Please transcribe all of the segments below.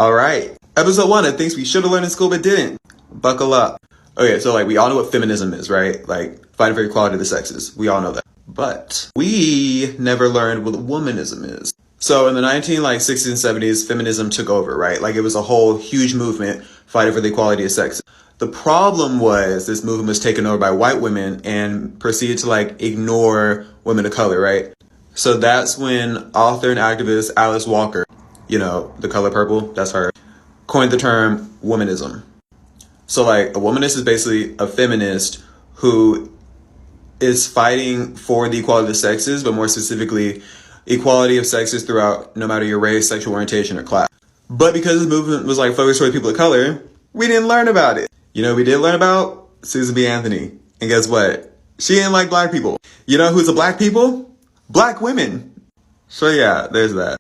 All right. Episode 1 of things we should have learned in school but didn't. Buckle up. Okay, so like we all know what feminism is, right? Like fighting for equality of the sexes. We all know that. But we never learned what womanism is. So in the 60s and 70s, feminism took over, right? Like it was a whole huge movement fighting for the equality of sexes. The problem was this movement was taken over by white women and proceeded to like ignore women of color, right? So that's when author and activist Alice Walker, you know, The Color Purple, that's her, coined the term womanism. So like a womanist is basically a feminist who is fighting for the equality of the sexes, but more specifically, equality of sexes throughout no matter your race, sexual orientation, or class. But because the movement was like focused toward people of color, we didn't learn about it. You know, we did learn about Susan B. Anthony. And guess what? She didn't like black people. You know who's a black people? Black women. So yeah, there's that.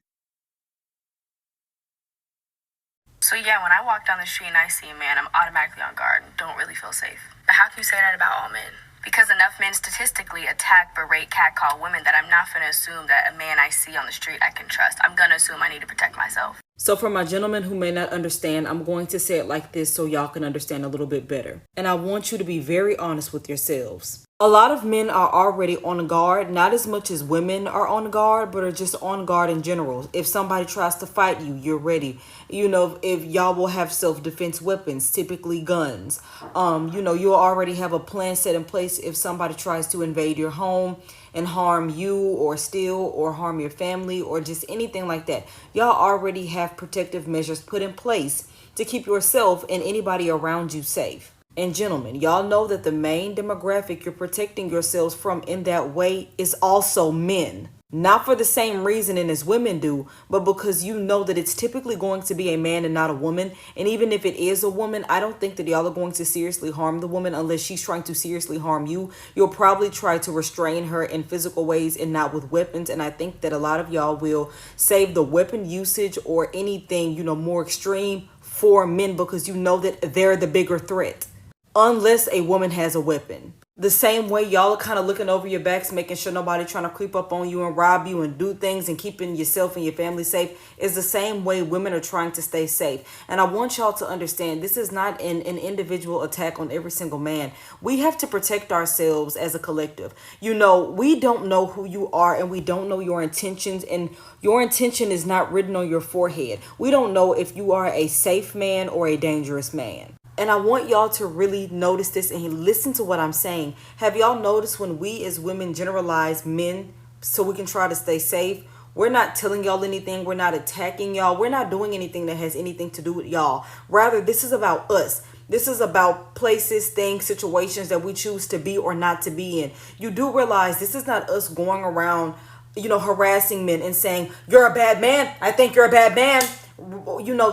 So yeah, when I walk down the street and I see a man, I'm automatically on guard and don't really feel safe. But how can you say that about all men? Because enough men statistically attack, berate, catcall women that I'm not going to assume that a man I see on the street I can trust. I'm going to assume I need to protect myself. So for my gentlemen who may not understand, I'm going to say it like this so y'all can understand a little bit better. And I want you to be very honest with yourselves. A lot of men are already on guard, not as much as women are on guard, but are just on guard in general. If somebody tries to fight you, you're ready. You know, if y'all will have self-defense weapons, typically guns. You'll already have a plan set in place if somebody tries to invade your home and harm you or steal or harm your family or just anything like that. Y'all already have protective measures put in place to keep yourself and anybody around you safe. And gentlemen, y'all know that the main demographic you're protecting yourselves from in that way is also men. Not for the same reasoning as women do, but because you know that it's typically going to be a man and not a woman. And even if it is a woman, I don't think that y'all are going to seriously harm the woman unless she's trying to seriously harm you. You'll probably try to restrain her in physical ways and not with weapons. And I think that a lot of y'all will save the weapon usage or anything, more extreme for men because you know that they're the bigger threat. Unless a woman has a weapon. The same way y'all are kind of looking over your backs, making sure nobody trying to creep up on you and rob you and do things and keeping yourself and your family safe is the same way women are trying to stay safe. And I want y'all to understand this is not an individual attack on every single man. We have to protect ourselves as a collective. We don't know who you are and we don't know your intentions, and your intention is not written on your forehead. We don't know if you are a safe man or a dangerous man. And I want y'all to really notice this and listen to what I'm saying. Have y'all noticed when we as women generalize men so we can try to stay safe? We're not telling y'all anything. We're not attacking y'all. We're not doing anything that has anything to do with y'all. Rather, this is about us. This is about places, things, situations that we choose to be or not to be in. You do realize this is not us going around, harassing men and saying, you're a bad man. I think you're a bad man.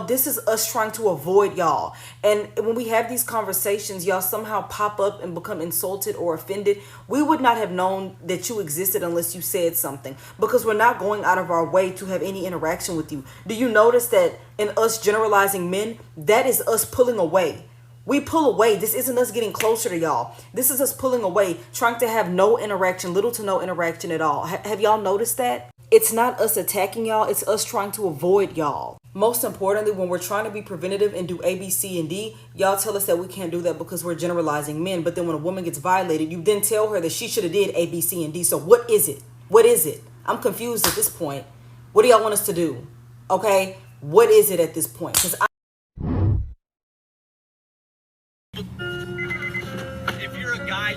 This is us trying to avoid y'all. And when we have these conversations, y'all somehow pop up and become insulted or offended. We would not have known that you existed unless you said something, because we're not going out of our way to have any interaction with you. Do you notice that in us generalizing men, that is us pulling away? We pull away. This isn't us getting closer to y'all. This is us pulling away, trying to have no interaction, little to no interaction at all. Have y'all noticed that? It's not us attacking y'all. It's us trying to avoid y'all. Most importantly, when we're trying to be preventative and do A, B, C, and D, y'all tell us that we can't do that because we're generalizing men. But then when a woman gets violated, you then tell her that she should have did A, B, C, and D. So what is it? What is it? I'm confused at this point. What do y'all want us to do? Okay? What is it at this point? Because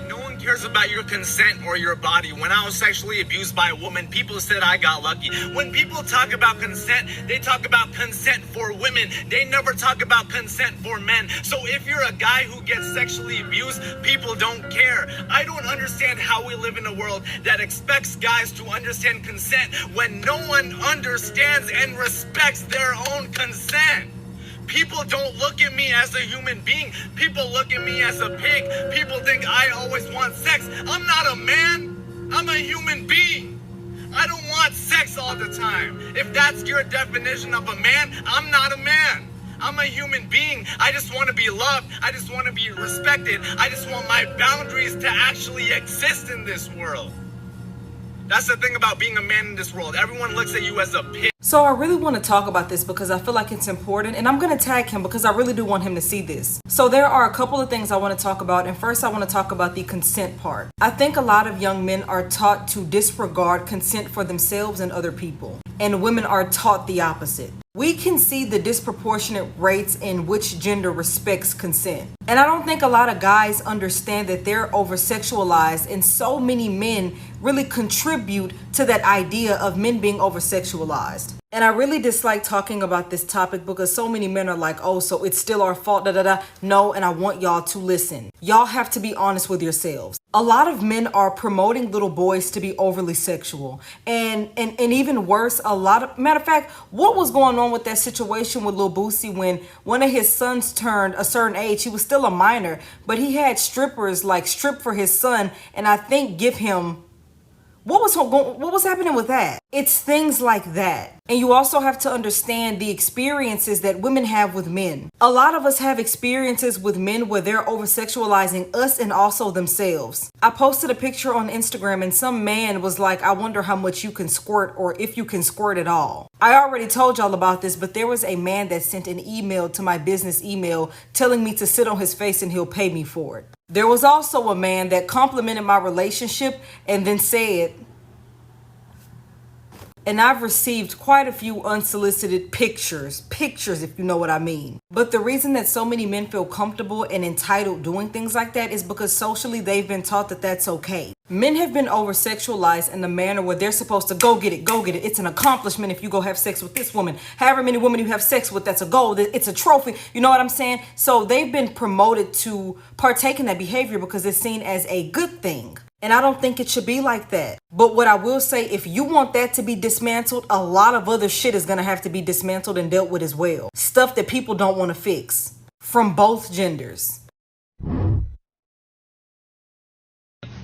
no one cares about your consent or your body. When I was sexually abused by a woman, people said I got lucky. When people talk about consent, they talk about consent for women. They never talk about consent for men. So if you're a guy who gets sexually abused, people don't care. I don't understand how we live in a world that expects guys to understand consent when no one understands and respects their own consent. People don't look at me as a human being. People look at me as a pig. People think I always want sex. I'm not a man. I'm a human being. I don't want sex all the time. If that's your definition of a man, I'm not a man. I'm a human being. I just want to be loved. I just want to be respected. I just want my boundaries to actually exist in this world. That's the thing about being a man in this world. Everyone looks at you as a pig. So I really want to talk about this because I feel like it's important, and I'm going to tag him because I really do want him to see this. So there are a couple of things I want to talk about, and first I want to talk about the consent part. I think a lot of young men are taught to disregard consent for themselves and other people, and women are taught the opposite. We can see the disproportionate rates in which gender respects consent. And I don't think a lot of guys understand that they're over-sexualized, and so many men really contribute to that idea of men being over-sexualized. And I really dislike talking about this topic because so many men are like, oh, so it's still our fault, da da da. No, and I want y'all to listen. Y'all have to be honest with yourselves. A lot of men are promoting little boys to be overly sexual. And even worse, matter of fact, what was going on with that situation with Lil Boosie when one of his sons turned a certain age? He was still a minor, but he had strippers like strip for his son, and I think give him... What was happening with that? It's things like that. And you also have to understand the experiences that women have with men. A lot of us have experiences with men where they're over-sexualizing us and also themselves. I posted a picture on Instagram and some man was like, I wonder how much you can squirt or if you can squirt at all. I already told y'all about this, but there was a man that sent an email to my business email telling me to sit on his face and he'll pay me for it. There was also a man that complimented my relationship and then said, and I've received quite a few unsolicited pictures if you know what I mean. But the reason that so many men feel comfortable and entitled doing things like that is because socially they've been taught that that's okay. Men have been over-sexualized in the manner where they're supposed to go get it. It's an accomplishment if you go have sex with this woman. However many women you have sex with, that's a goal. It's a trophy. You know what I'm saying? So they've been promoted to partake in that behavior because it's seen as a good thing. And I don't think it should be like that. But what I will say, if you want that to be dismantled, a lot of other shit is going to have to be dismantled and dealt with as well. Stuff that people don't want to fix from both genders.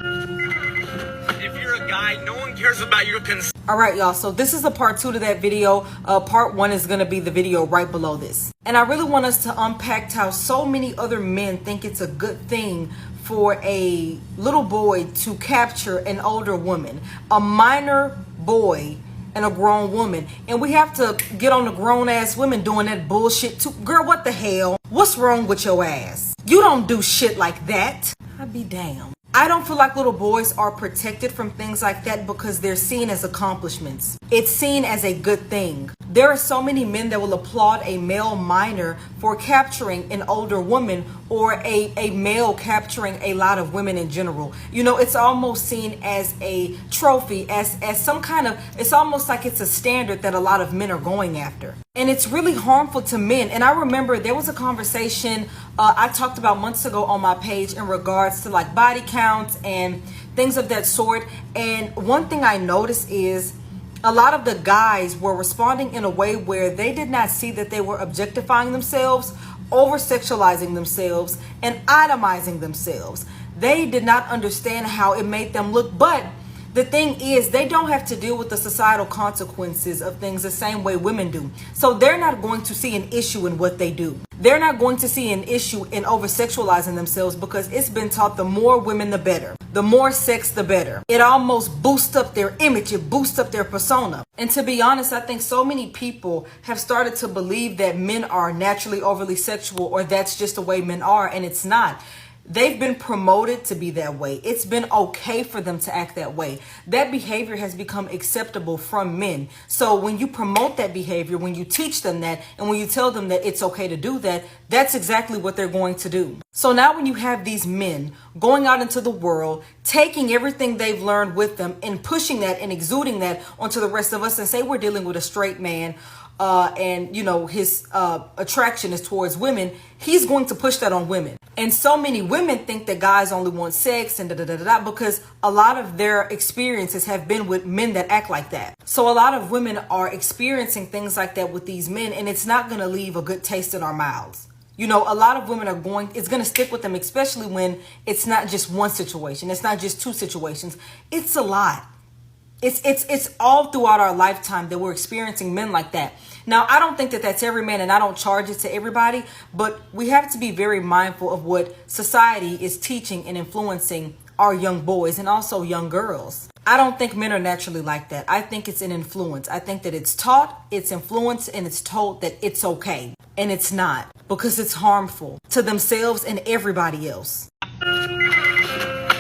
If you're a guy, no one cares about your consent. All right, y'all. So this is a part 2 to that video. Part 1 is going to be the video right below this. And I really want us to unpack how so many other men think it's a good thing for a little boy to capture an older woman, a minor boy and a grown woman. And we have to get on the grown ass women doing that bullshit too. Girl, what the hell? What's wrong with your ass? You don't do shit like that. I'd be damned. I don't feel like little boys are protected from things like that because they're seen as accomplishments. It's seen as a good thing. There are so many men that will applaud a male minor for capturing an older woman or a male capturing a lot of women in general. You know, it's almost seen as a trophy, as some kind of, it's almost like it's a standard that a lot of men are going after. And it's really harmful to men. And I remember there was a conversation I talked about months ago on my page in regards to like body counts and things of that sort. And one thing I noticed is a lot of the guys were responding in a way where they did not see that they were objectifying themselves, over-sexualizing themselves, and itemizing themselves. They did not understand how it made them look. But the thing is, they don't have to deal with the societal consequences of things the same way women do. So they're not going to see an issue in what they do. They're not going to see an issue in over-sexualizing themselves because it's been taught the more women, the better. The more sex, the better. It almost boosts up their image. It boosts up their persona. And to be honest, I think so many people have started to believe that men are naturally overly sexual or that's just the way men are, and it's not. They've been promoted to be that way. It's been okay for them to act that way. That behavior has become acceptable from men. So when you promote that behavior, when you teach them that, and when you tell them that it's okay to do that, that's exactly what they're going to do. So now when you have these men going out into the world, taking everything they've learned with them and pushing that and exuding that onto the rest of us and say we're dealing with a straight man, and you know his attraction is towards women, he's going to push that on women. And so many women think that guys only want sex and because a lot of their experiences have been with men that act like that. So a lot of women are experiencing things like that with these men, and it's not going to leave a good taste in our mouths. You know, a lot of women it's going to stick with them, especially when it's not just one situation. It's not just two situations. It's a lot. It's all throughout our lifetime that we're experiencing men like that. Now, I don't think that that's every man, and I don't charge it to everybody, but we have to be very mindful of what society is teaching and influencing our young boys and also young girls. I don't think men are naturally like that. I think it's an influence. I think that it's taught, it's influenced, and it's told that it's okay. And it's not, because it's harmful to themselves and everybody else.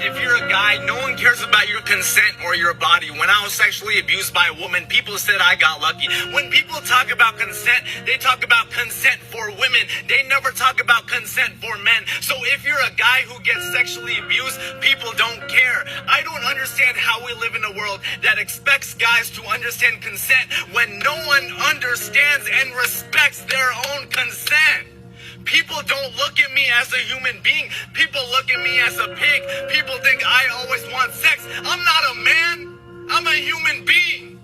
If you're a guy, no one cares about your consent or your body. When I was sexually abused by a woman, people said I got lucky. When people talk about consent, they talk about consent for women. They never talk about consent for men. So if you're a guy who gets sexually abused, people don't care. I don't understand how we live in a world that expects guys to understand consent when no one understands and respects their own consent. People don't look at me as a human being. People look at me as a pig. People think I always want sex. I'm not a man. I'm a human being.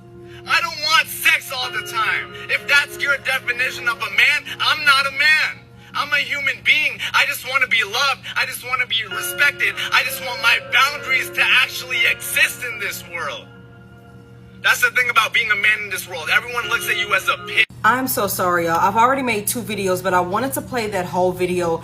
I don't want sex all the time. If that's your definition of a man, I'm not a man. I'm a human being. I just want to be loved. I just want to be respected. I just want my boundaries to actually exist in this world. That's the thing about being a man in this world. Everyone looks at you as a pig. I'm so sorry, y'all. I've already made 2 videos, but I wanted to play that whole video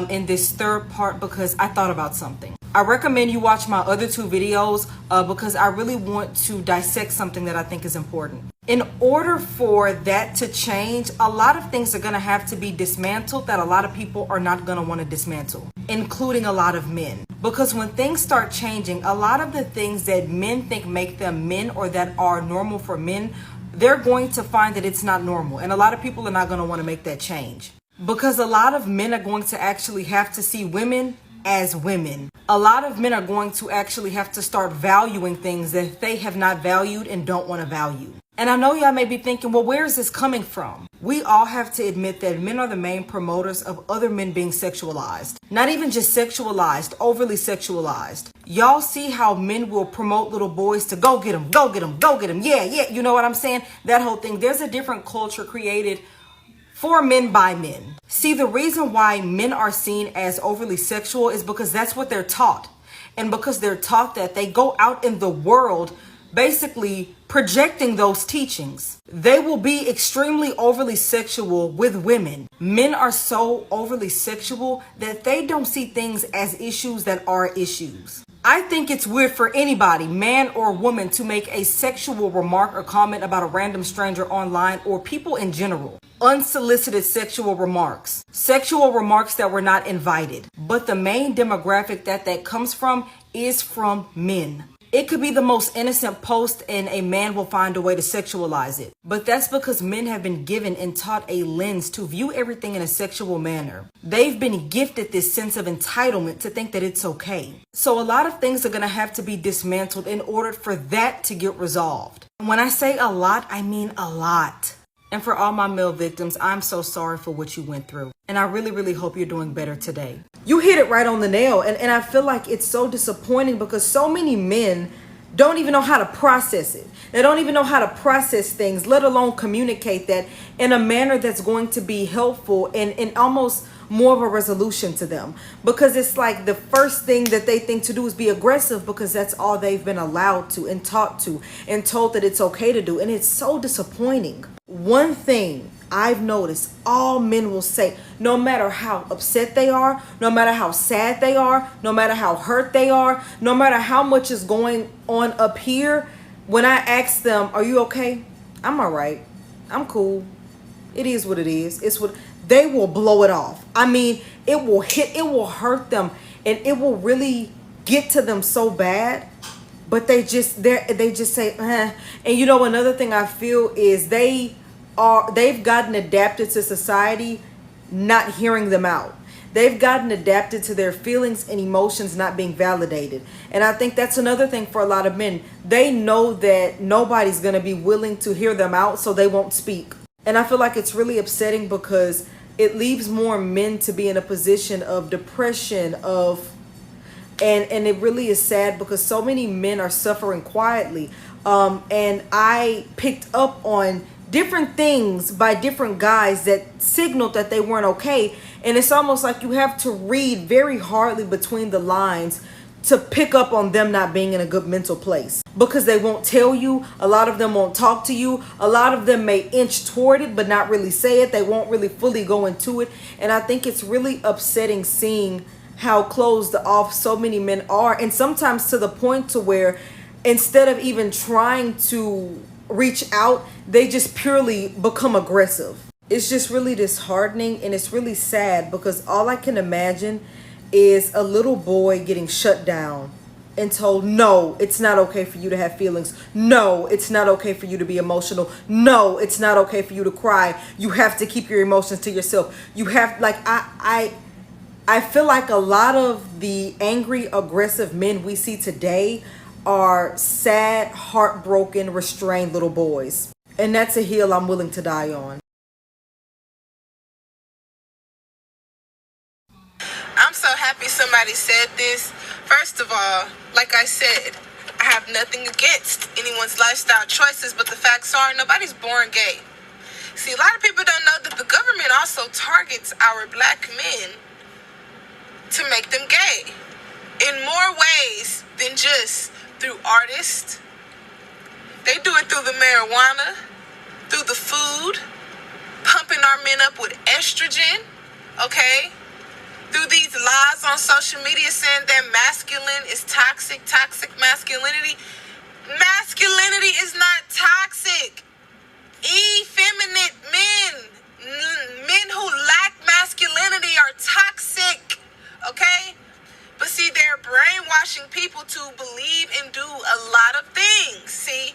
in this third part because I thought about something. I recommend you watch my other 2 videos because I really want to dissect something that I think is important. In order for that to change, a lot of things are going to have to be dismantled that a lot of people are not going to want to dismantle, including a lot of men. Because when things start changing, a lot of the things that men think make them men or that are normal for men, they're going to find that it's not normal. And a lot of people are not going to want to make that change. Because a lot of men are going to actually have to see women as women. A lot of men are going to actually have to start valuing things that they have not valued and don't want to value. And I know y'all may be thinking, well, where is this coming from? We all have to admit that men are the main promoters of other men being sexualized. Not even just sexualized, overly sexualized. Y'all see how men will promote little boys to go get him, go get him, go get him. Yeah, you know what I'm saying? That whole thing. There's a different culture created for men by men. See, the reason why men are seen as overly sexual is because that's what they're taught. And because they're taught that, they go out in the world basically projecting those teachings. They will be extremely overly sexual with women. Men are so overly sexual that they don't see things as issues that are issues. I think it's weird for anybody, man or woman, to make a sexual remark or comment about a random stranger online or people in general. Unsolicited sexual remarks that were not invited. But the main demographic that comes from is from men. It could be the most innocent post and a man will find a way to sexualize it. But that's because men have been given and taught a lens to view everything in a sexual manner. They've been gifted this sense of entitlement to think that it's okay. So a lot of things are going to have to be dismantled in order for that to get resolved. When I say a lot, I mean a lot. And for all my male victims, I'm so sorry for what you went through. And I really, really hope you're doing better today. You hit it right on the nail. And I feel like it's so disappointing because so many men don't even know how to process it. They don't even know how to process things, let alone communicate that in a manner that's going to be helpful and almost more of a resolution to them. Because it's like the first thing that they think to do is be aggressive because that's all they've been allowed to and taught to and told that it's okay to do. And it's so disappointing. One thing I've noticed all men will say, no matter how upset they are, no matter how sad they are, no matter how hurt they are, no matter how much is going on up here, when I ask them, are you okay? I'm all right. I'm cool. It is what it is. It's what they will blow it off. I mean, it will hurt them and it will really get to them so bad. But they just say, eh. And you know, another thing I feel is they've gotten adapted to society not hearing them out. They've gotten adapted to their feelings and emotions not being validated. And I think that's another thing for a lot of men. They know that nobody's going to be willing to hear them out, so they won't speak. And I feel like it's really upsetting because it leaves more men to be in a position of depression, and it really is sad because so many men are suffering quietly. And I picked up on different things by different guys that signaled that they weren't okay. And it's almost like you have to read very hardly between the lines to pick up on them not being in a good mental place, because they won't tell you. A lot of them won't talk to you. A lot of them may inch toward it but not really say it. They won't really fully go into it. And I think it's really upsetting seeing how closed off so many men are, and sometimes to the point to where instead of even trying to reach out, they just purely become aggressive. It's just really disheartening, and it's really sad because all I can imagine is a little boy getting shut down and told, no, it's not okay for you to have feelings. No, it's not okay for you to be emotional. No, it's not okay for you to cry. You have to keep your emotions to yourself. You have, like, I feel like a lot of the angry, aggressive men we see today are sad, heartbroken, restrained little boys. And that's a hill I'm willing to die on. I'm so happy somebody said this. First of all, like I said, I have nothing against anyone's lifestyle choices, but the facts are nobody's born gay. See, a lot of people don't know that the government also targets our black men to make them gay in more ways than just through artists. They do it through the marijuana, through the food, pumping our men up with estrogen, okay? Through these lies on social media saying that masculine is toxic masculinity. Masculinity is not toxic. Effeminate men who lack masculinity are toxic, okay? But see, they're brainwashing people to believe and do a lot of things, see?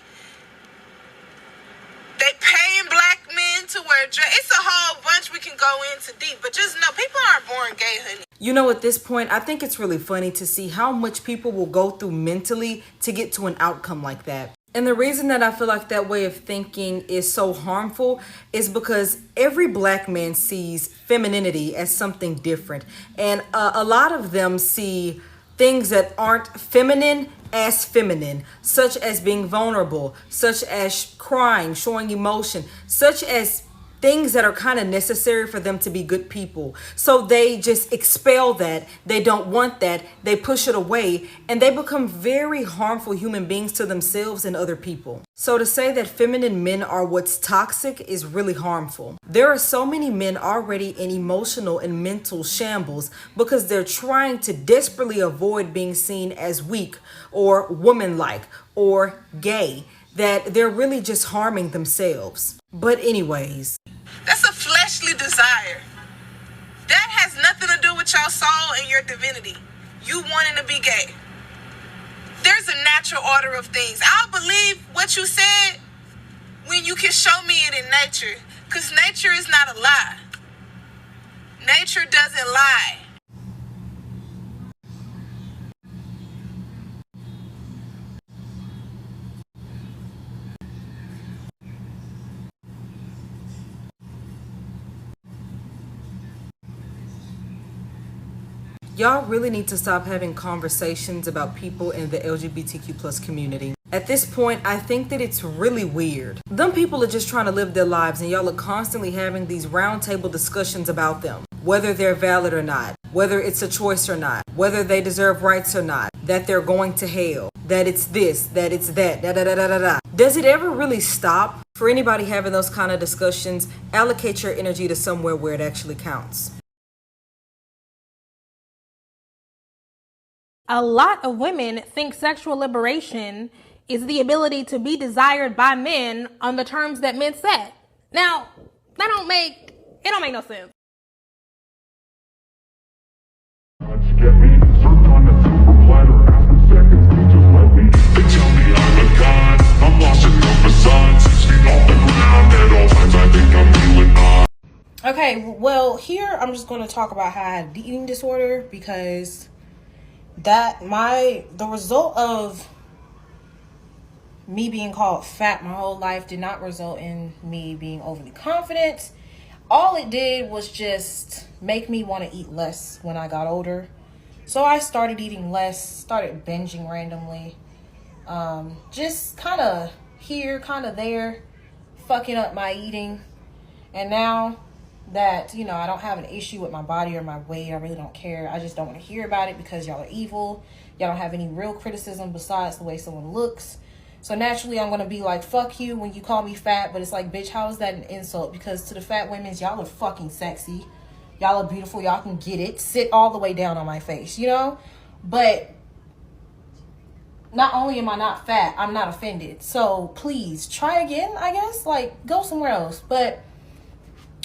They paying black men to wear dress. It's a whole bunch we can go into deep, but just know people aren't born gay, honey. You know, at this point, I think it's really funny to see how much people will go through mentally to get to an outcome like that. And the reason that I feel like that way of thinking is so harmful is because every black man sees femininity as something different. And a lot of them see things that aren't feminine as feminine, such as being vulnerable, such as crying, showing emotion, such as things that are kind of necessary for them to be good people. So they just expel that. They don't want that. They push it away, and they become very harmful human beings to themselves and other people. So to say that feminine men are what's toxic is really harmful. There are so many men already in emotional and mental shambles because they're trying to desperately avoid being seen as weak or woman-like or gay, that they're really just harming themselves. But anyways, that's a fleshly desire. That has nothing to do with your soul and your divinity. You wanting to be gay. There's a natural order of things. I'll believe what you said when you can show me it in nature. Because nature is not a lie. Nature doesn't lie. y'all really need to stop having conversations about people in the LGBTQ plus community. At this point, I think that it's really weird. Them people are just trying to live their lives, and y'all are constantly having these roundtable discussions about them. Whether they're valid or not, whether it's a choice or not, whether they deserve rights or not, that they're going to hell, that it's this, that it's that, da da da da da da. Does it ever really stop? For anybody having those kind of discussions, allocate your energy to somewhere where it actually counts. A lot of women think sexual liberation is the ability to be desired by men on the terms that men set. Now, that don't make no sense. Okay, well, here I'm just going to talk about how I had the eating disorder, because the result of me being called fat my whole life did not result in me being overly confident. All it did was just make me want to eat less when I got older. So I started eating less, started binging randomly. Just kind of here, kind of there, fucking up my eating. And now that, I don't have an issue with my body or my weight, I really don't care. I just don't want to hear about it because y'all are evil. Y'all don't have any real criticism besides the way someone looks. So naturally, I'm going to be like, fuck you when you call me fat. But it's like, bitch, how is that an insult? Because to the fat women, y'all are fucking sexy. Y'all are beautiful. Y'all can get it. Sit all the way down on my face, But not only am I not fat, I'm not offended. So please try again, I guess. Like, go somewhere else. But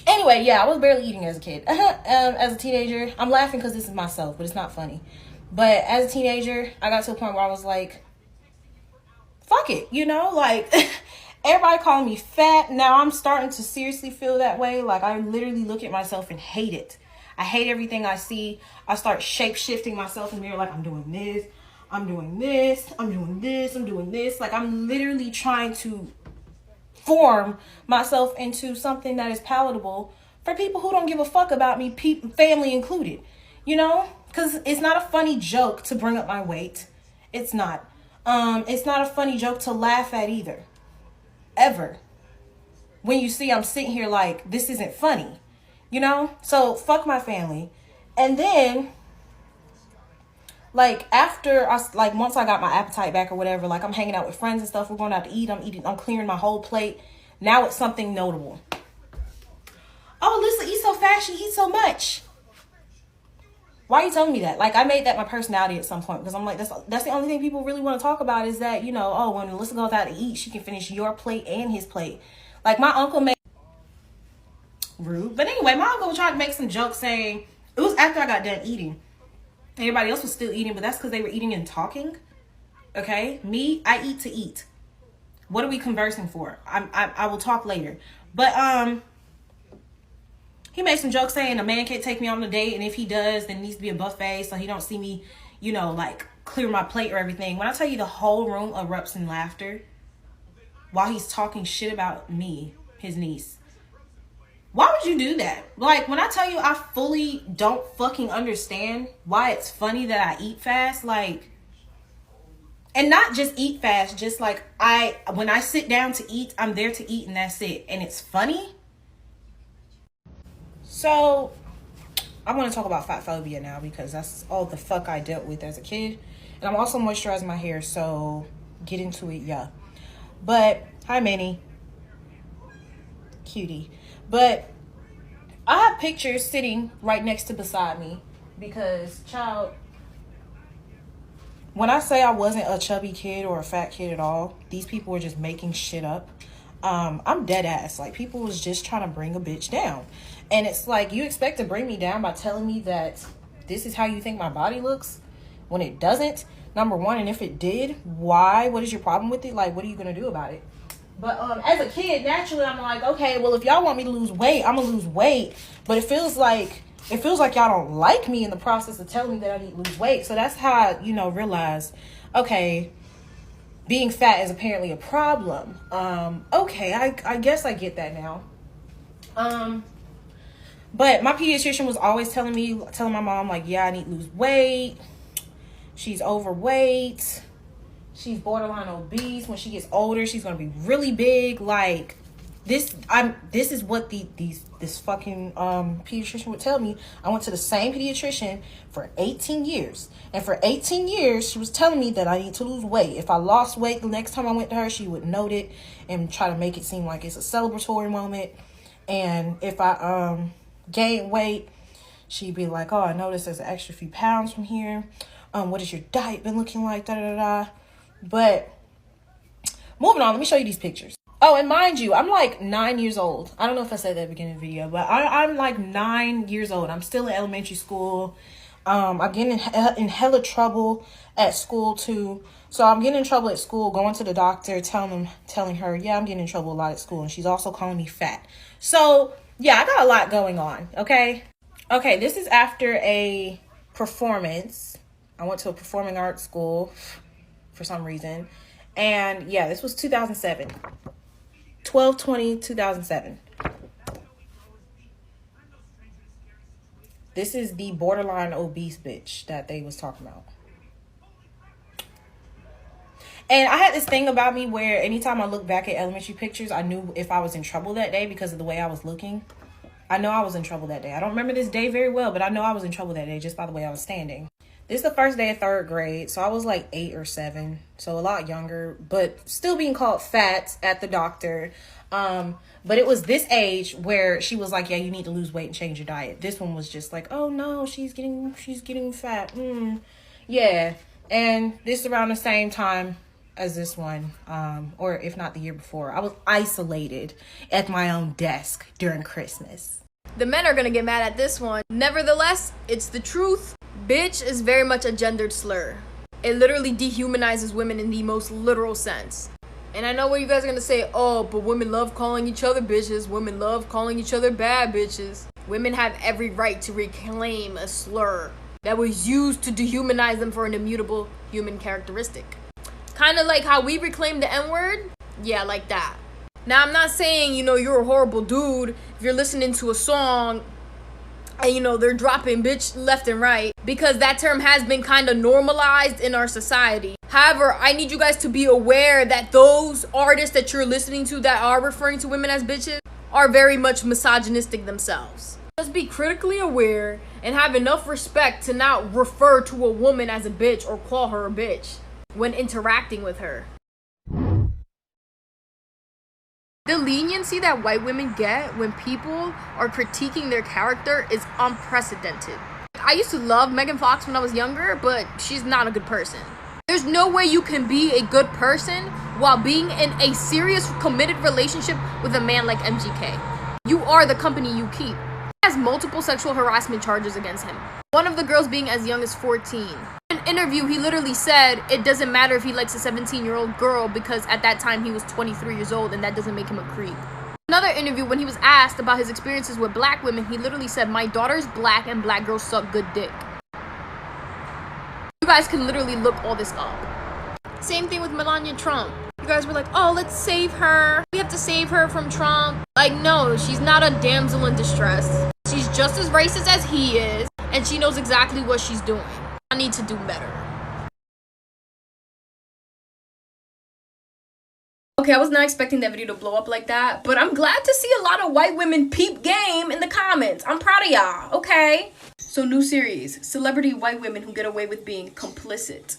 anyway, yeah, I was barely eating as a kid. As a teenager, I'm laughing because this is myself, but it's not funny. But as a teenager, I got to a point where I was like, fuck it, you know? Like, everybody calling me fat. Now I'm starting to seriously feel that way. Like, I literally look at myself and hate it. I hate everything I see. I start shape-shifting myself in the mirror like, I'm doing this, I'm doing this, I'm doing this, I'm doing this. Like, I'm literally trying to form myself into something that is palatable for people who don't give a fuck about me, family included, you know? Because it's not a funny joke to bring up my weight. It's not. It's not a funny joke to laugh at either. Ever. When you see I'm sitting here like, this isn't funny, you know? So, fuck my family. And then, like, after once I got my appetite back or whatever, like, I'm hanging out with friends and stuff, we're going out to eat, I'm clearing my whole plate. Now it's something notable. Oh, Alyssa eats so fast, she eats so much. Why are you telling me that? Like, I made that my personality at some point, because I'm like, that's the only thing people really want to talk about is that, you know, oh, when Alyssa goes out to eat, she can finish your plate and his plate. Like, my uncle made... Rude. But anyway, my uncle was trying to make some jokes saying, it was after I got done eating. Everybody else was still eating, but that's because they were eating and talking. Okay? Me, I eat to eat. What are we conversing for? I will talk later. But, he made some jokes saying a man can't take me on a date, and if he does, then it needs to be a buffet so he don't see me, you know, like, clear my plate or everything. When I tell you the whole room erupts in laughter while he's talking shit about me, his niece. Why would you do that? Like, when I tell you I fully don't fucking understand why it's funny that I eat fast, like, and not just eat fast, just like when I sit down to eat, I'm there to eat and that's it. And it's funny. So, I want to talk about fat phobia now because that's all the fuck I dealt with as a kid. And I'm also moisturizing my hair, so get into it, yeah. But, hi Manny. Cutie. But, I have pictures sitting right next to beside me because, child, when I say I wasn't a chubby kid or a fat kid at all, these people were just making shit up. I'm dead ass. Like, people was just trying to bring a bitch down. And it's like, you expect to bring me down by telling me that this is how you think my body looks when it doesn't, number one. And if it did, why? What is your problem with it? Like, what are you going to do about it? But as a kid, naturally, I'm like, okay, well, if y'all want me to lose weight, I'm going to lose weight. But it feels like y'all don't like me in the process of telling me that I need to lose weight. So that's how I, you know, realized, okay, being fat is apparently a problem. Okay, I guess I get that now. But my pediatrician was always telling my mom, like, yeah, I need to lose weight. She's overweight. She's borderline obese. When she gets older, she's gonna be really big. Like, this is what this fucking pediatrician would tell me. I went to the same pediatrician for 18 years. And for 18 years, she was telling me that I need to lose weight. If I lost weight the next time I went to her, she would note it and try to make it seem like it's a celebratory moment. And if I gain weight, she'd be like, oh, I noticed there's an extra few pounds from here. What has your diet been looking like? Da da da. But moving on, let me show you these pictures. Oh, and mind you, I'm like 9 years old. I don't know if I said that at the beginning of the video, but I'm like 9 years old. I'm still in elementary school. I'm getting in hella trouble at school too. So I'm getting in trouble at school, going to the doctor, telling her, yeah, I'm getting in trouble a lot at school. And she's also calling me fat. So yeah, I got a lot going on. Okay, this is after a performance. I went to a performing arts school for some reason. And yeah, this was 2007. 12/20/2007. This is the borderline obese bitch that they was talking about. And I had this thing about me where anytime I look back at elementary pictures, I knew if I was in trouble that day because of the way I was looking. I know I was in trouble that day. I don't remember this day very well, but I know I was in trouble that day just by the way I was standing. This is the first day of third grade, so I was like 8 or 7, so a lot younger, but still being called fat at the doctor. But it was this age where she was like, yeah, you need to lose weight and change your diet. This one was just like, oh no, she's getting fat. Yeah. And this around the same time as this one, or if not the year before, I was isolated at my own desk during Christmas. The men are gonna get mad at this one. Nevertheless, it's the truth. Bitch is very much a gendered slur. It literally dehumanizes women in the most literal sense. And I know what you guys are gonna say, oh, but women love calling each other bitches. Women love calling each other bad bitches. Women have every right to reclaim a slur that was used to dehumanize them for an immutable human characteristic. Kind of like how we reclaim the N-word. Yeah, like that. Now, I'm not saying, you're a horrible dude if you're listening to a song and, they're dropping bitch left and right, because that term has been kind of normalized in our society. However, I need you guys to be aware that those artists that you're listening to that are referring to women as bitches are very much misogynistic themselves. Just be critically aware and have enough respect to not refer to a woman as a bitch or call her a bitch when interacting with her. The leniency that white women get when people are critiquing their character is unprecedented. I used to love Megan Fox when I was younger, but she's not a good person. There's no way you can be a good person while being in a serious, committed relationship with a man like MGK. You are the company you keep. He has multiple sexual harassment charges against him. One of the girls being as young as 14. In an interview, he literally said it doesn't matter if he likes a 17-year-old girl because at that time he was 23 years old and that doesn't make him a creep. Another interview, when he was asked about his experiences with black women, he literally said, my daughter's black and black girls suck good dick. You guys can literally look all this up. Same thing with Melania Trump. You guys were like, oh, let's save her. We have to save her from Trump. Like, no, she's not a damsel in distress. She's just as racist as he is, and she knows exactly what she's doing. I need to do better. Okay, I was not expecting that video to blow up like that, but I'm glad to see a lot of white women peep game in the comments. I'm proud of y'all, okay? So, new series, celebrity white women who get away with being complicit.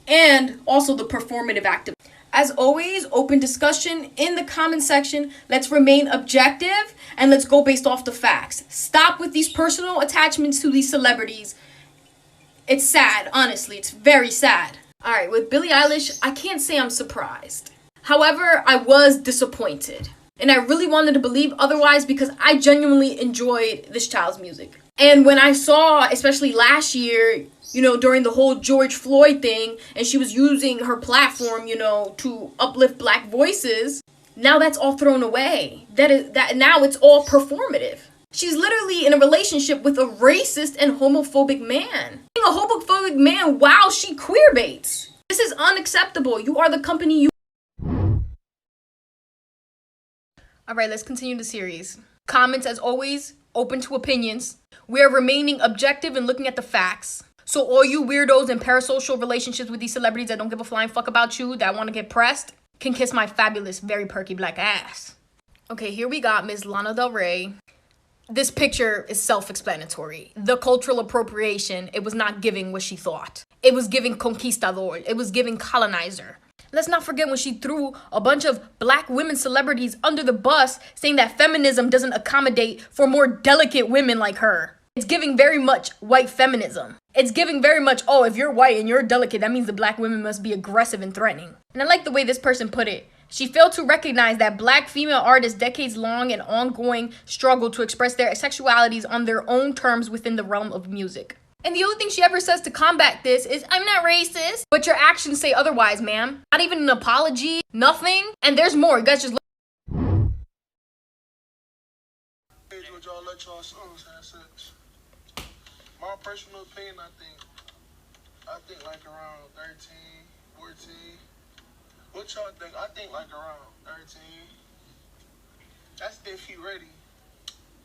And also the performative active. As always, open discussion in the comment section. Let's remain objective and let's go based off the facts. Stop with these personal attachments to these celebrities. It's sad, honestly. It's very sad. All right, with Billie Eilish, I can't say I'm surprised. However, I was disappointed. And I really wanted to believe otherwise because I genuinely enjoyed this child's music. And when I saw, especially last year, during the whole George Floyd thing, and she was using her platform, to uplift black voices, now that's all thrown away. That now it's all performative. She's literally in a relationship with a racist and homophobic man. Being a homophobic man while she queer baits. This is unacceptable. You are the company you... Alright, let's continue the series. Comments, as always, open to opinions. We are remaining objective and looking at the facts. So all you weirdos in parasocial relationships with these celebrities that don't give a flying fuck about you, that want to get pressed, can kiss my fabulous, very perky black ass. Okay, here we got Miss Lana Del Rey. This picture is self-explanatory. The cultural appropriation, it was not giving what she thought. It was giving conquistador. It was giving colonizer. Let's not forget when she threw a bunch of black women celebrities under the bus, saying that feminism doesn't accommodate for more delicate women like her. It's giving very much white feminism. It's giving very much, oh, if you're white and you're delicate, that means the black women must be aggressive and threatening. And I like the way this person put it. She failed to recognize that black female artists' decades-long and ongoing struggle to express their sexualities on their own terms within the realm of music. And the only thing she ever says to combat this is, I'm not racist, but your actions say otherwise, ma'am. Not even an apology, nothing. And there's more. You guys just look. Would y'all let y'all sons have sex? My personal opinion, I think like around 13, 14. What y'all think? I think like around 13. That's if he ready.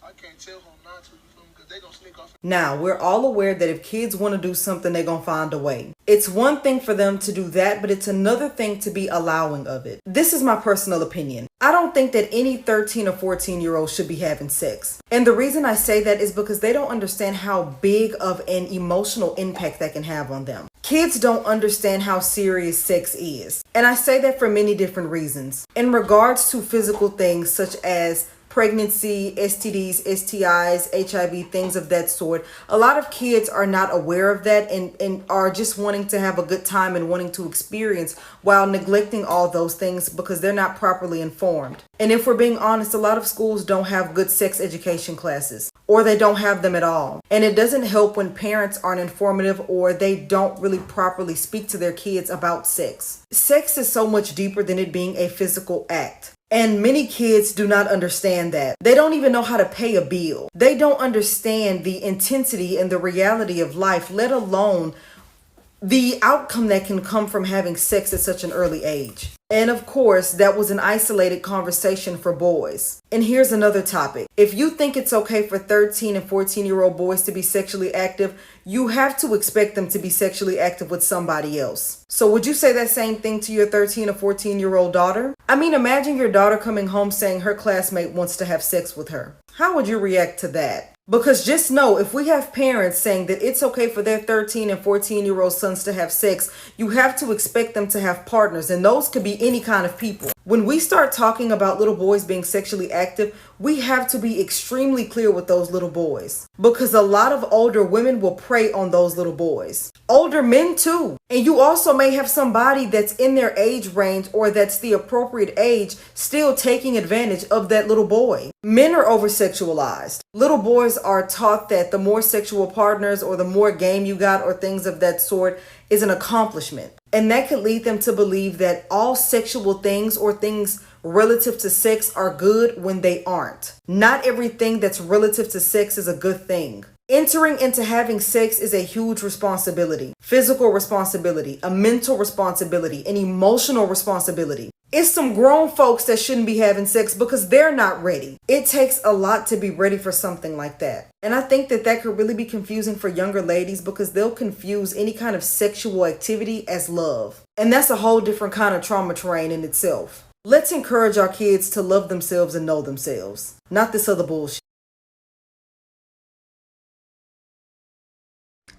I can't tell him not to, you feel me? Because they gonna sneak off. Now, we're all aware that if kids want to do something, they're going to find a way. It's one thing for them to do that, but it's another thing to be allowing of it. This is my personal opinion. I don't think that any 13 or 14-year-old should be having sex. And the reason I say that is because they don't understand how big of an emotional impact that can have on them. Kids don't understand how serious sex is. And I say that for many different reasons. In regards to physical things such as pregnancy, STDs, STIs, HIV, things of that sort. A lot of kids are not aware of that and are just wanting to have a good time and wanting to experience while neglecting all those things because they're not properly informed. And if we're being honest, a lot of schools don't have good sex education classes, or they don't have them at all. And it doesn't help when parents aren't informative or they don't really properly speak to their kids about sex. Sex is so much deeper than it being a physical act. And many kids do not understand that. They don't even know how to pay a bill. They don't understand the intensity and the reality of life, let alone the outcome that can come from having sex at such an early age. And of course, that was an isolated conversation for boys. And here's another topic. If you think it's okay for 13 and 14-year-old boys to be sexually active, you have to expect them to be sexually active with somebody else. So would you say that same thing to your 13 or 14-year-old daughter? I mean, imagine your daughter coming home saying her classmate wants to have sex with her. How would you react to that? Because just know, if we have parents saying that it's okay for their 13 and 14-year-old sons to have sex, you have to expect them to have partners, and those could be any kind of people. When we start talking about little boys being sexually active, we have to be extremely clear with those little boys, because a lot of older women will prey on those little boys. Older men too. And you also may have somebody that's in their age range or that's the appropriate age still taking advantage of that little boy. Men are over-sexualized. Little boys are taught that the more sexual partners or the more game you got or things of that sort is an accomplishment. And that could lead them to believe that all sexual things or things relative to sex are good when they aren't. Not everything that's relative to sex is a good thing. Entering into having sex is a huge responsibility. Physical responsibility, a mental responsibility, an emotional responsibility. It's some grown folks that shouldn't be having sex because they're not ready. It takes a lot to be ready for something like that. And I think that that could really be confusing for younger ladies because they'll confuse any kind of sexual activity as love. And that's a whole different kind of trauma terrain in itself. Let's encourage our kids to love themselves and know themselves, not this other bullshit.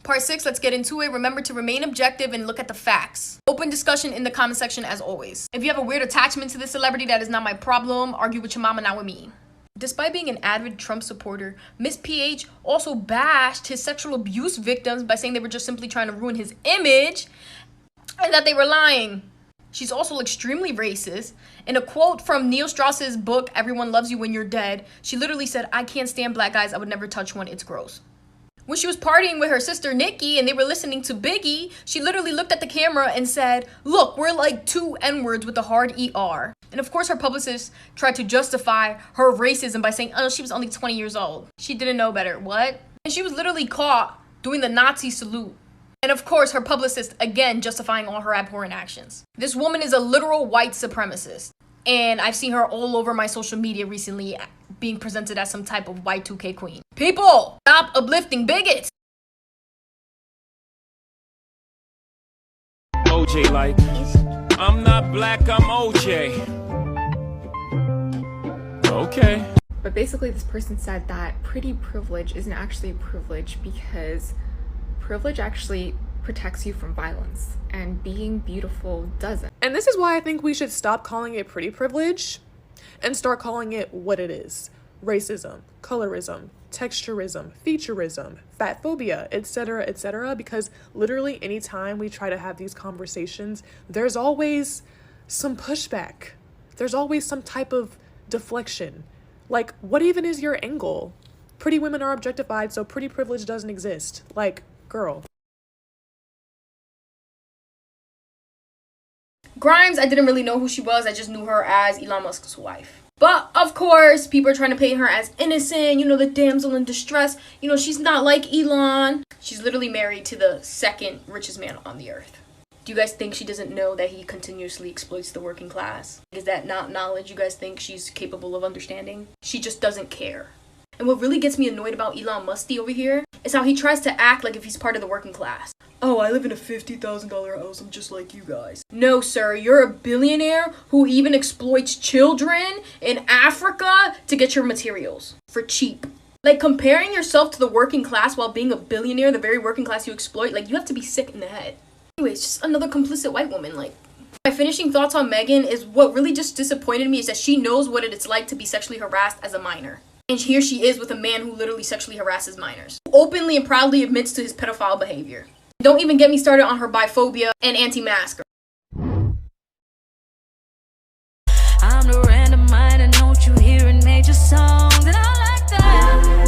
Part 6, let's get into it. Remember to remain objective and look at the facts. Open discussion in the comment section as always. If you have a weird attachment to this celebrity, that is not my problem. Argue with your mama, not with me. Despite being an avid Trump supporter, Miss PH also bashed his sexual abuse victims by saying they were just simply trying to ruin his image and that they were lying. She's also extremely racist. In a quote from Neil Strauss's book, Everyone Loves You When You're Dead, she literally said, "I can't stand black guys. I would never touch one. It's gross." When she was partying with her sister Nikki and they were listening to Biggie, she literally looked at the camera and said, "Look, we're like two N-words with a hard ER." And of course her publicist tried to justify her racism by saying, "Oh, she was only 20 years old. She didn't know better." What? And she was literally caught doing the Nazi salute. And of course her publicist again justifying all her abhorrent actions. This woman is a literal white supremacist. And I've seen her all over my social media recently being presented as some type of Y2K queen. People, stop uplifting bigots. OJ like, I'm not black, I'm OJ. Okay. But basically this person said that pretty privilege isn't actually a privilege because privilege actually protects you from violence and being beautiful doesn't. And this is why I think we should stop calling it pretty privilege and start calling it what it is. Racism, colorism, texturism, featureism, fat phobia, etc., because literally anytime we try to have these conversations, there's always some pushback. There's always some type of deflection. Like, what even is your angle? Pretty women are objectified, so pretty privilege doesn't exist. Like, girl. Grimes, I didn't really know who she was. I just knew her as Elon Musk's wife. But, of course, people are trying to paint her as innocent, the damsel in distress. She's not like Elon. She's literally married to the second richest man on the earth. Do you guys think she doesn't know that he continuously exploits the working class? Is that not knowledge you guys think she's capable of understanding? She just doesn't care. And what really gets me annoyed about Elon Musty over here is how he tries to act like if he's part of the working class. "Oh, I live in a $50,000 house, I'm just like you guys." No, sir, you're a billionaire who even exploits children in Africa to get your materials for cheap. Like, comparing yourself to the working class while being a billionaire, the very working class you exploit, like, you have to be sick in the head. Anyways, just another complicit white woman, like, My finishing thoughts on Megan is what really just disappointed me is that she knows what it's like to be sexually harassed as a minor. And here she is with a man who literally sexually harasses minors. Openly and proudly admits to his pedophile behavior. Don't even get me started on her biphobia and anti-masker. I'm the random mind and don't you hear in major songs and I like that.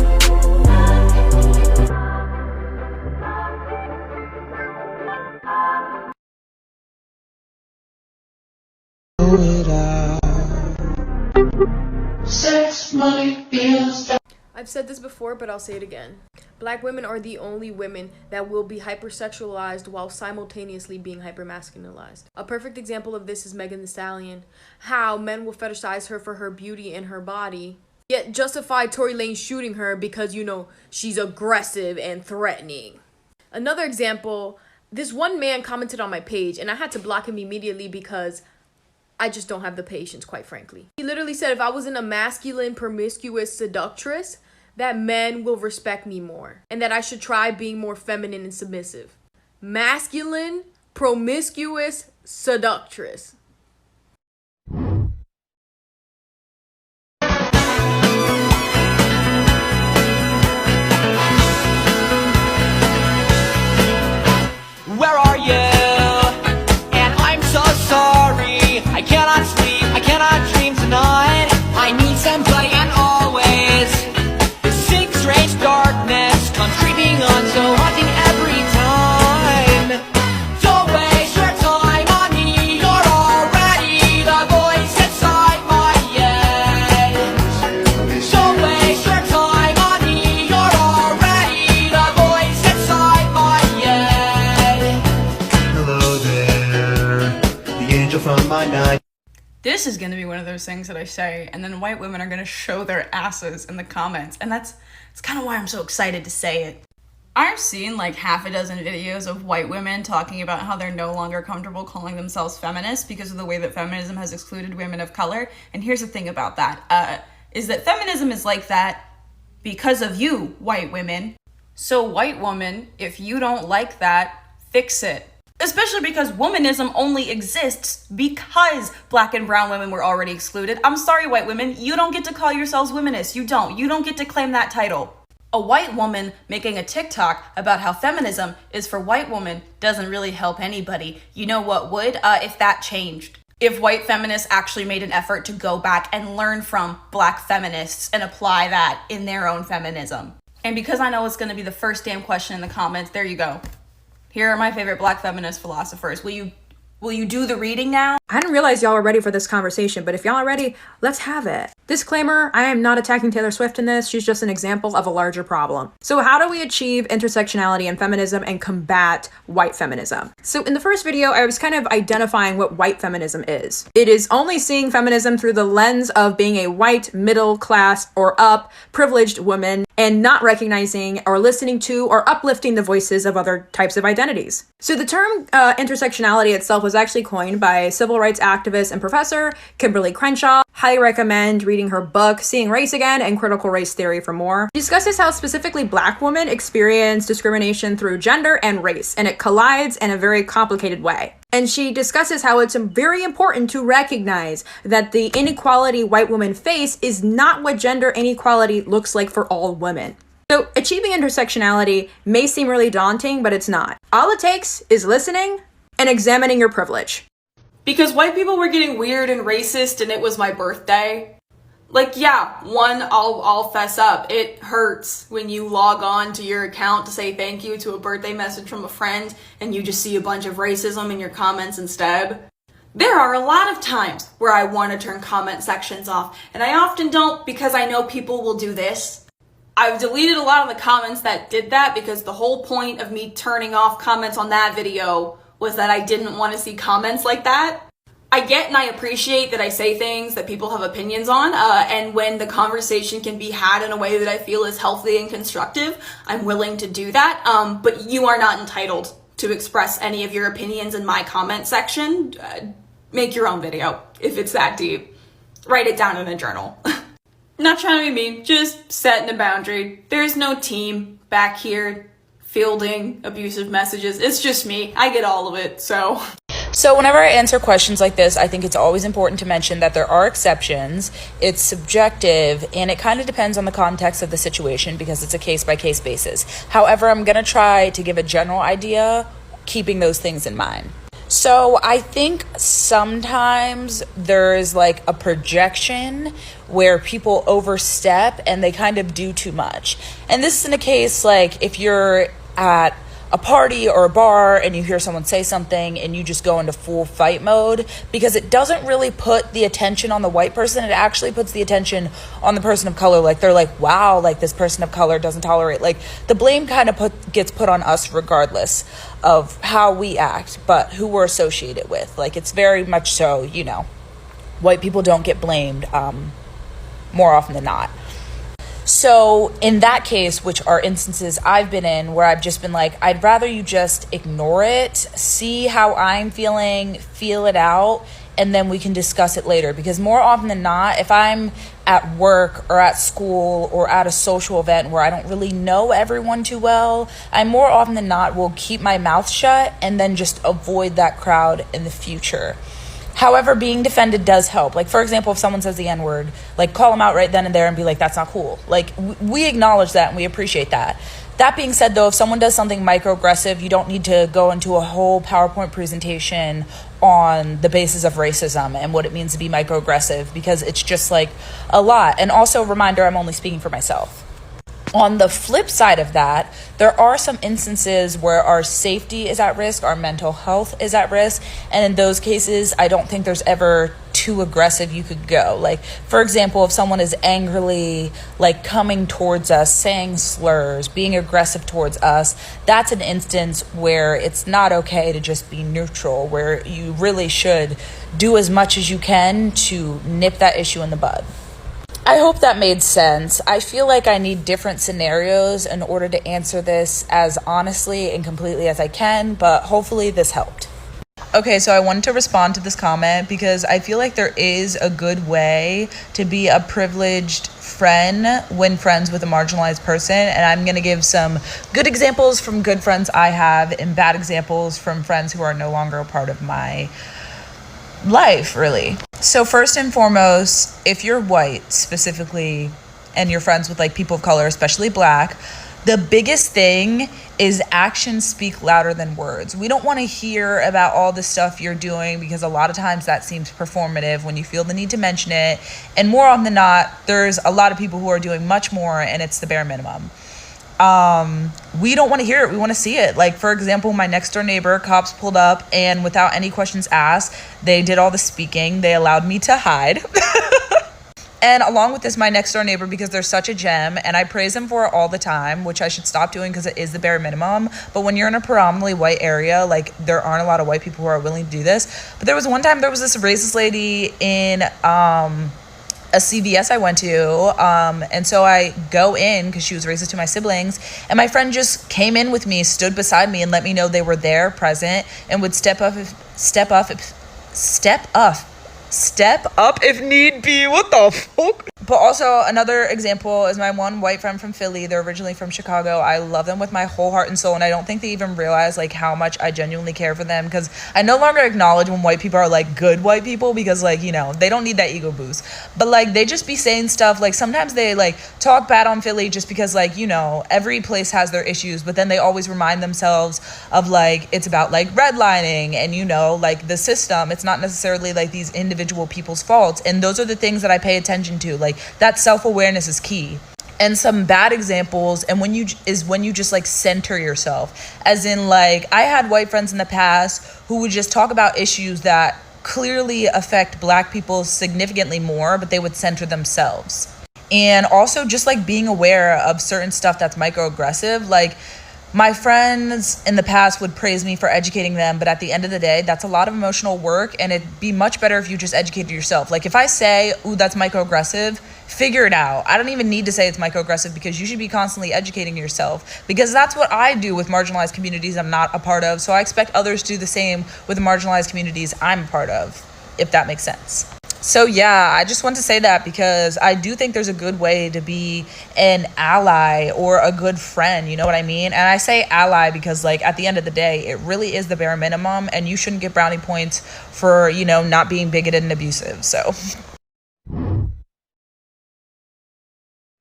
Sex, money, bills. I've said this before, but I'll say it again. Black women are the only women that will be hypersexualized while simultaneously being hypermasculinized. A perfect example of this is Megan Thee Stallion. How men will fetishize her for her beauty and her body, yet justify Tory Lanez shooting her because, she's aggressive and threatening. Another example, this one man commented on my page and I had to block him immediately because I just don't have the patience, quite frankly. He literally said if I wasn't a masculine, promiscuous seductress, that men will respect me more and that I should try being more feminine and submissive. Masculine, promiscuous seductress. Where are you? And I'm so sorry. I cannot sleep, I cannot dream tonight. I need somebody and always. This sick, strange darkness comes creeping on, so haunting every time. Don't waste your time on me. You're already the voice inside my head. Don't waste your time on me. You're already the voice inside my head. Hello there, the angel from my night. This is going to be one of those things that I say, and then white women are going to show their asses in the comments, and that's kind of why I'm so excited to say it. I've seen like half a dozen videos of white women talking about how they're no longer comfortable calling themselves feminists because of the way that feminism has excluded women of color, and here's the thing about that, is that feminism is like that because of you, white women. So white woman, if you don't like that, fix it. Especially because womanism only exists because black and brown women were already excluded. I'm sorry, white women, you don't get to call yourselves womanists. You don't get to claim that title. A white woman making a TikTok about how feminism is for white women doesn't really help anybody. You know what would? If that changed. If white feminists actually made an effort to go back and learn from black feminists and apply that in their own feminism. And because I know it's going to be the first damn question in the comments, there you go. Here are my favorite black feminist philosophers. Will you do the reading now? I didn't realize y'all were ready for this conversation, but if y'all are ready, let's have it. Disclaimer, I am not attacking Taylor Swift in this. She's just an example of a larger problem. So how do we achieve intersectionality in feminism and combat white feminism? So in the first video, I was kind of identifying what white feminism is. It is only seeing feminism through the lens of being a white, middle class, or up, privileged woman, and not recognizing or listening to or uplifting the voices of other types of identities. So the term intersectionality itself was actually coined by civil rights activist and professor Kimberly Crenshaw. Highly recommend reading her book, Seeing Race Again and Critical Race Theory for more. She discusses how specifically black women experience discrimination through gender and race, and it collides in a very complicated way. And she discusses how it's very important to recognize that the inequality white women face is not what gender inequality looks like for all women. So achieving intersectionality may seem really daunting, but it's not. All it takes is listening and examining your privilege. Because white people were getting weird and racist and it was my birthday. Like, yeah, I'll fess up. It hurts when you log on to your account to say thank you to a birthday message from a friend and you just see a bunch of racism in your comments instead. There are a lot of times where I want to turn comment sections off, and I often don't because I know people will do this. I've deleted a lot of the comments that did that because the whole point of me turning off comments on that video was that I didn't want to see comments like that. I get and I appreciate that I say things that people have opinions on, and when the conversation can be had in a way that I feel is healthy and constructive, I'm willing to do that, but you are not entitled to express any of your opinions in my comment section. Make your own video if it's that deep. Write it down in a journal. Not trying to be mean, just setting a boundary. There's no team back here fielding abusive messages. It's just me. I get all of it, so. So whenever I answer questions like this, I think it's always important to mention that there are exceptions. It's subjective, and it kind of depends on the context of the situation because it's a case-by-case basis. However, I'm going to try to give a general idea, keeping those things in mind. So I think sometimes there's like a projection where people overstep and they kind of do too much. And this isn't a case like if you're at a party or a bar and you hear someone say something and you just go into full fight mode, because it doesn't really put the attention on the white person. It actually puts the attention on the person of color. Like they're like, wow, like this person of color doesn't tolerate, like the blame kind of gets put on us regardless of how we act, but who we're associated with. Like it's very much so, you know, white people don't get blamed more often than not. So in that case, which are instances I've been in where I've just been like, I'd rather you just ignore it, see how I'm feeling, feel it out, and then we can discuss it later. Because more often than not, if I'm at work or at school or at a social event where I don't really know everyone too well, I more often than not will keep my mouth shut and then just avoid that crowd in the future. However, being defended does help. Like, for example, if someone says the N-word, like, call them out right then and there and be like, that's not cool. Like, we acknowledge that and we appreciate that. That being said, though, if someone does something microaggressive, you don't need to go into a whole PowerPoint presentation on the basis of racism and what it means to be microaggressive, because it's just, like, a lot. And also, reminder, I'm only speaking for myself. On the flip side of that, there are some instances where our safety is at risk, our mental health is at risk, and in those cases, I don't think there's ever too aggressive you could go. Like, for example, if someone is angrily, like, coming towards us, saying slurs, being aggressive towards us, that's an instance where it's not okay to just be neutral, where you really should do as much as you can to nip that issue in the bud. I hope that made sense. I feel like I need different scenarios in order to answer this as honestly and completely as I can, but hopefully this helped. Okay, so I wanted to respond to this comment because I feel like there is a good way to be a privileged friend when friends with a marginalized person, and I'm going to give some good examples from good friends I have and bad examples from friends who are no longer a part of my life, really. So first and foremost, if you're white specifically and you're friends with like people of color, especially black, the biggest thing is actions speak louder than words. We don't want to hear about all the stuff you're doing because a lot of times that seems performative when you feel the need to mention it. And more often than not, there's a lot of people who are doing much more and it's the bare minimum. We don't want to hear it. We want to see it. Like, for example, my next door neighbor, cops pulled up and without any questions asked, they did all the speaking. They allowed me to hide. And along with this, my next door neighbor, because they're such a gem and I praise them for it all the time, which I should stop doing because it is the bare minimum. But when you're in a predominantly white area, like there aren't a lot of white people who are willing to do this. But there was one time there was this racist lady in, a CVS I went to, and so I go in because she was racist to my siblings, and my friend just came in with me, stood beside me, and let me know they were there, present, and would step up if need be. What the fuck? But also another example is my one white friend from Philly. They're originally from Chicago. I love them with my whole heart and soul, and I don't think they even realize like how much I genuinely care for them, because I no longer acknowledge when white people are like good white people, because like, you know, they don't need that ego boost. But like they just be saying stuff like sometimes they like talk bad on Philly just because like, you know, every place has their issues, but then they always remind themselves of like it's about like redlining and, you know, like the system. It's not necessarily like these individual people's faults, and those are the things that I pay attention to. Like that self-awareness is key. And some bad examples and when you just like center yourself, as in like I had white friends in the past who would just talk about issues that clearly affect black people significantly more, but they would center themselves. And also just like being aware of certain stuff that's microaggressive. Like my friends in the past would praise me for educating them, but at the end of the day, that's a lot of emotional work, and it'd be much better if you just educated yourself. Like if I say, ooh, that's microaggressive, figure it out. I don't even need to say it's microaggressive, because you should be constantly educating yourself, because that's what I do with marginalized communities I'm not a part of. So I expect others to do the same with the marginalized communities I'm a part of, if that makes sense. So yeah, I just want to say that because I do think there's a good way to be an ally or a good friend, you know what I mean? And I say ally because like at the end of the day, it really is the bare minimum, and you shouldn't get brownie points for, you know, not being bigoted and abusive. So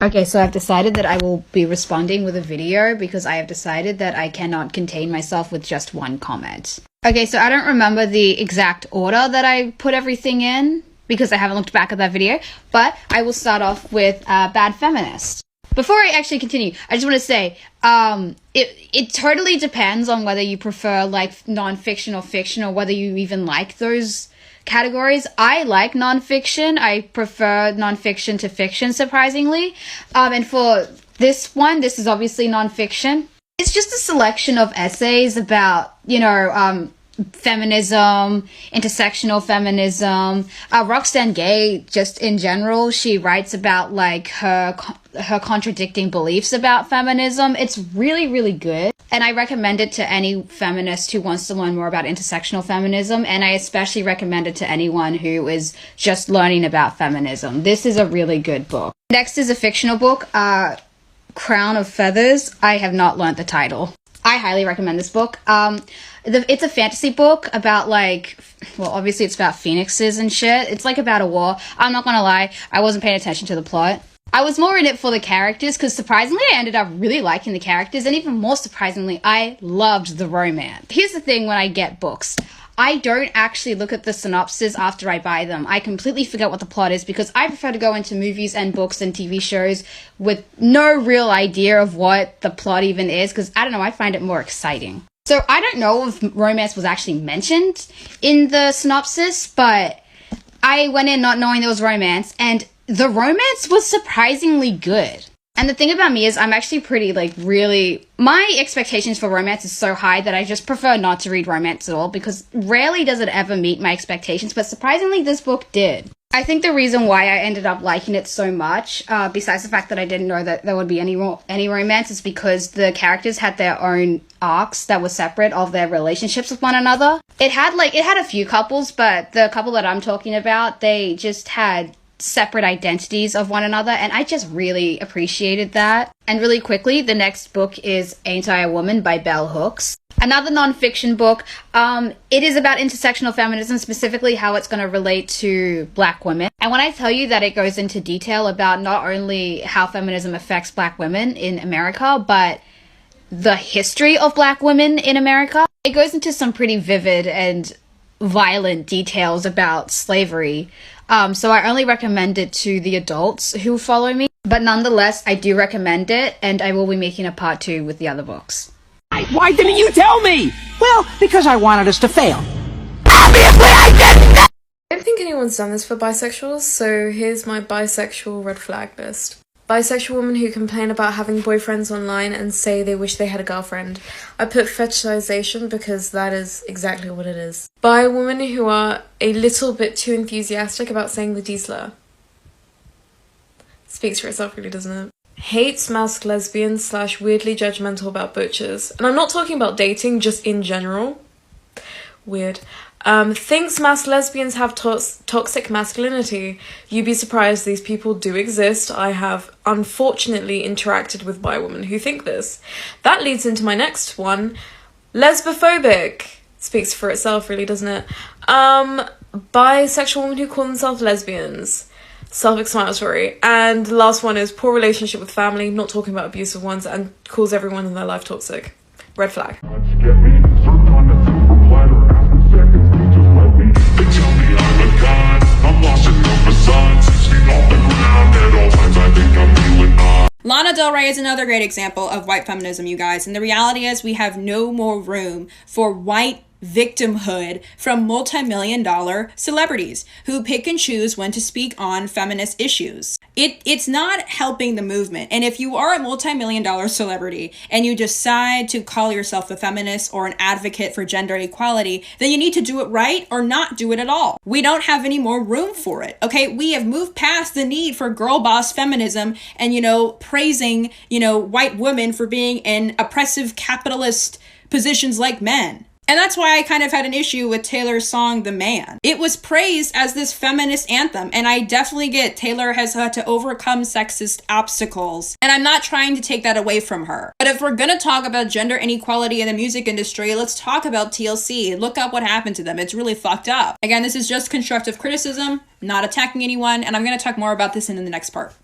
Okay, so I've decided that I will be responding with a video because I have decided that I cannot contain myself with just one comment. Okay, so I don't remember the exact order that I put everything in because I haven't looked back at that video, but I will start off with Bad Feminist. Before I actually continue, I just want to say, it totally depends on whether you prefer like non-fiction or fiction, or whether you even like those categories. I like nonfiction. I prefer nonfiction to fiction, surprisingly. And for this one, this is obviously nonfiction. It's just a selection of essays about, you know, feminism, intersectional feminism, Roxanne Gay, just in general. She writes about like her contradicting beliefs about feminism. It's really, really good. And I recommend it to any feminist who wants to learn more about intersectional feminism. And I especially recommend it to anyone who is just learning about feminism. This is a really good book. Next is a fictional book, Crown of Feathers. I have not learnt the title. I highly recommend this book. It's a fantasy book about like, well, obviously it's about phoenixes and shit. It's like about a war. I'm not gonna lie, I wasn't paying attention to the plot. I was more in it for the characters because surprisingly I ended up really liking the characters, and even more surprisingly I loved the romance. Here's the thing when I get books. I don't actually look at the synopsis after I buy them. I completely forget what the plot is because I prefer to go into movies and books and TV shows with no real idea of what the plot even is because, I don't know, I find it more exciting. So I don't know if romance was actually mentioned in the synopsis, but I went in not knowing there was romance, and the romance was surprisingly good. And the thing about me is I'm actually pretty, like, really... My expectations for romance is so high that I just prefer not to read romance at all because rarely does it ever meet my expectations, but surprisingly this book did. I think the reason why I ended up liking it so much, besides the fact that I didn't know that there would be any romance, is because the characters had their own arcs that were separate of their relationships with one another. It had a few couples, but the couple that I'm talking about, they just had separate identities of one another, and I just really appreciated that. And really quickly, the next book is Ain't I a Woman by Bell Hooks. Another non-fiction book. It is about intersectional feminism, specifically how it's going to relate to Black women. And when I tell you that it goes into detail about not only how feminism affects Black women in America, but the history of Black women in America, it goes into some pretty vivid and violent details about slavery. So I only recommend it to the adults who follow me. But nonetheless, I do recommend it, and I will be making a part 2 with the other books. Why didn't you tell me? Well, because I wanted us to fail. I don't think anyone's done this for bisexuals, so here's my bisexual red flag list. Bisexual women who complain about having boyfriends online and say they wish they had a girlfriend. I put fetishization because that is exactly what it is. Bi women who are a little bit too enthusiastic about saying the D slur. Speaks for itself, really, doesn't it? Hates masked lesbians / weirdly judgmental about butchers. And I'm not talking about dating, just in general. Weird. Thinks masked lesbians have toxic masculinity. You'd be surprised, these people do exist. I have unfortunately interacted with bi women who think this. That leads into my next one. Lesbophobic. Speaks for itself, really, doesn't it? Bisexual women who call themselves lesbians. Self-explanatory. And the last one is poor relationship with family, not talking about abusive ones, and calls everyone in their life toxic. Red flag. Lana Del Rey is another great example of white feminism, you guys. And the reality is we have no more room for white victimhood from multi-million-dollar celebrities who pick and choose when to speak on feminist issues. It's not helping the movement. And if you are a multi-million-dollar celebrity and you decide to call yourself a feminist or an advocate for gender equality, then you need to do it right or not do it at all. We don't have any more room for it. Okay, we have moved past the need for girl boss feminism and, praising, white women for being in oppressive capitalist positions like men. And that's why I kind of had an issue with Taylor's song, The Man. It was praised as this feminist anthem, and I definitely get Taylor has had to overcome sexist obstacles, and I'm not trying to take that away from her. But if we're gonna talk about gender inequality in the music industry, let's talk about TLC. Look up what happened to them. It's really fucked up. Again, this is just constructive criticism, not attacking anyone, and I'm gonna talk more about this in the next part.